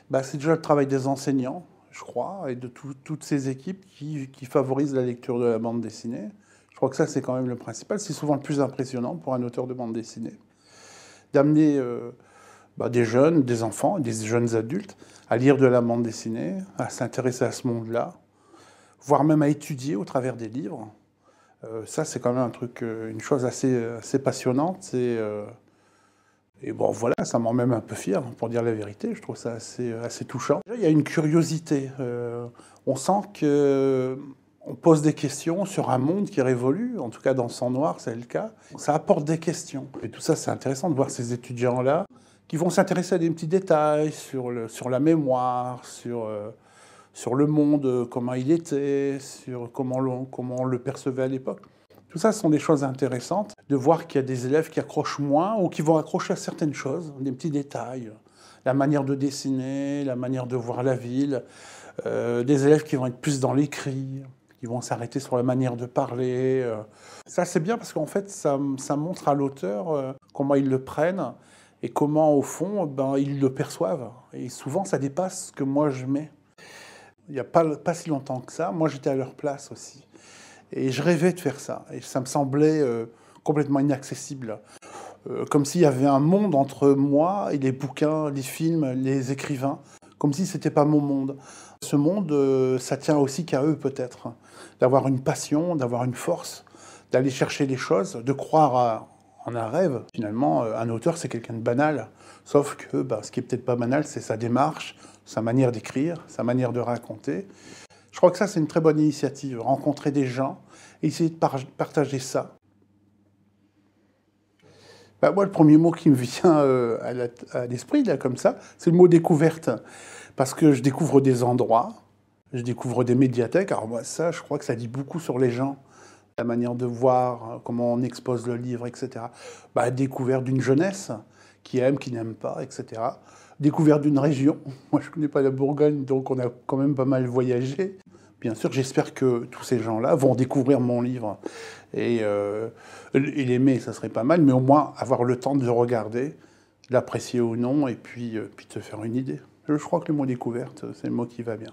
Bah, c'est déjà le travail des enseignants, je crois, et de toutes ces équipes qui favorisent la lecture de la bande dessinée. Je crois que ça, c'est quand même le principal. C'est souvent le plus impressionnant pour un auteur de bande dessinée, d'amener des jeunes, des enfants, des jeunes adultes à lire de la bande dessinée, à s'intéresser à ce monde-là, voire même à étudier au travers des livres. Ça, c'est quand même un truc, une chose assez passionnante. Et bon, voilà, ça m'en rend même un peu fier, pour dire la vérité. Je trouve ça assez touchant. Il y a une curiosité. On sent qu'on pose des questions sur un monde qui révolue. En tout cas, dans Sang Noir, c'est le cas. Ça apporte des questions. Et tout ça, c'est intéressant de voir ces étudiants-là qui vont s'intéresser à des petits détails sur la mémoire, sur le monde, comment il était, sur comment on le percevait à l'époque. Tout ça, ce sont des choses intéressantes, de voir qu'il y a des élèves qui accrochent moins ou qui vont accrocher à certaines choses, des petits détails, la manière de dessiner, la manière de voir la ville, des élèves qui vont être plus dans l'écrit, qui vont s'arrêter sur la manière de parler. Ça, c'est bien parce qu'en fait, ça montre à l'auteur comment ils le prennent et comment, au fond, ils le perçoivent. Et souvent, ça dépasse ce que moi je mets. Il n'y a pas si longtemps que ça, moi j'étais à leur place aussi. Et je rêvais de faire ça. Et ça me semblait complètement inaccessible. Comme s'il y avait un monde entre moi et les bouquins, les films, les écrivains. Comme si ce n'était pas mon monde. Ce monde, ça tient aussi qu'à eux peut-être. D'avoir une passion, d'avoir une force, d'aller chercher les choses, de croire en un rêve. Finalement, un auteur, c'est quelqu'un de banal. Sauf que ce qui est peut-être pas banal, c'est sa démarche, sa manière d'écrire, sa manière de raconter. Je crois que ça, c'est une très bonne initiative. Rencontrer des gens et essayer de partager ça. Moi, le premier mot qui me vient à l'esprit, là, comme ça, c'est le mot découverte. Parce que je découvre des endroits, je découvre des médiathèques. Alors moi, ça, je crois que ça dit beaucoup sur les gens. La manière de voir, comment on expose le livre, etc. Découverte d'une jeunesse qui aime, qui n'aime pas, etc. Découverte d'une région. Moi, je ne connais pas la Bourgogne, donc on a quand même pas mal voyagé. Bien sûr, j'espère que tous ces gens-là vont découvrir mon livre. Et l'aimer, ça serait pas mal, mais au moins avoir le temps de le regarder, l'apprécier ou non, et puis te faire une idée. Je crois que le mot découverte, c'est le mot qui va bien.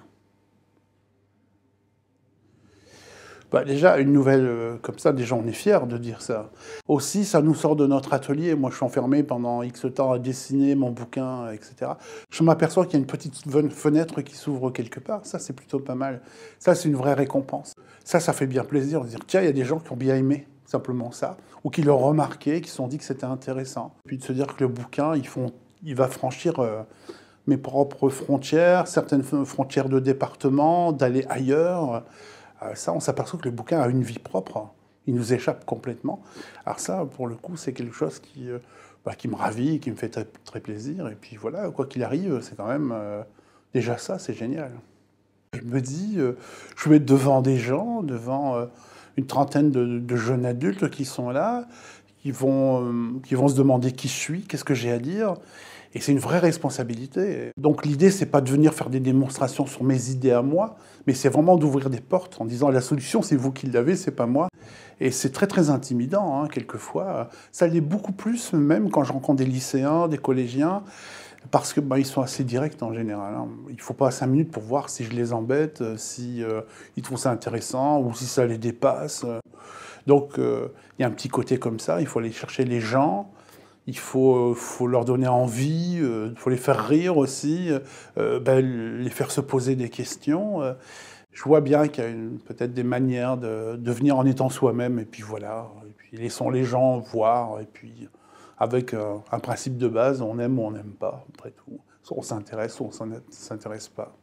Déjà, une nouvelle comme ça, déjà on est fiers de dire ça. Aussi, ça nous sort de notre atelier. Moi, je suis enfermé pendant X temps à dessiner mon bouquin, etc. Je m'aperçois qu'il y a une petite fenêtre qui s'ouvre quelque part. Ça, c'est plutôt pas mal. Ça, c'est une vraie récompense. Ça fait bien plaisir de dire, tiens, il y a des gens qui ont bien aimé, simplement ça, ou qui l'ont remarqué, qui se sont dit que c'était intéressant. Puis de se dire que le bouquin, il va franchir mes propres frontières, certaines frontières de département, d'aller ailleurs. Ça, on s'aperçoit que le bouquin a une vie propre. Il nous échappe complètement. Alors ça, pour le coup, c'est quelque chose qui me ravit, qui me fait très, très plaisir. Et puis voilà, quoi qu'il arrive, c'est quand même... déjà ça, c'est génial. Je me dis, je vais être devant des gens, devant une trentaine de jeunes adultes qui sont là, qui vont se demander qui je suis, qu'est-ce que j'ai à dire. Et c'est une vraie responsabilité. Donc l'idée, c'est pas de venir faire des démonstrations sur mes idées à moi, mais c'est vraiment d'ouvrir des portes en disant la solution, c'est vous qui l'avez, c'est pas moi. Et c'est très très intimidant, hein, quelquefois. Ça l'est beaucoup plus même quand je rencontre des lycéens, des collégiens, parce que ils sont assez directs en général. Hein. Il faut pas 5 minutes pour voir si je les embête, si ils trouvent ça intéressant ou si ça les dépasse. Donc il y a un petit côté comme ça. Il faut aller chercher les gens. Il faut leur donner envie, il faut les faire rire aussi, les faire se poser des questions. Je vois bien qu'il y a peut-être des manières de venir en étant soi-même, et puis voilà. Et puis laissons les gens voir, et puis avec un principe de base, on aime ou on n'aime pas, après tout. Soit on s'intéresse, soit on ne s'intéresse pas.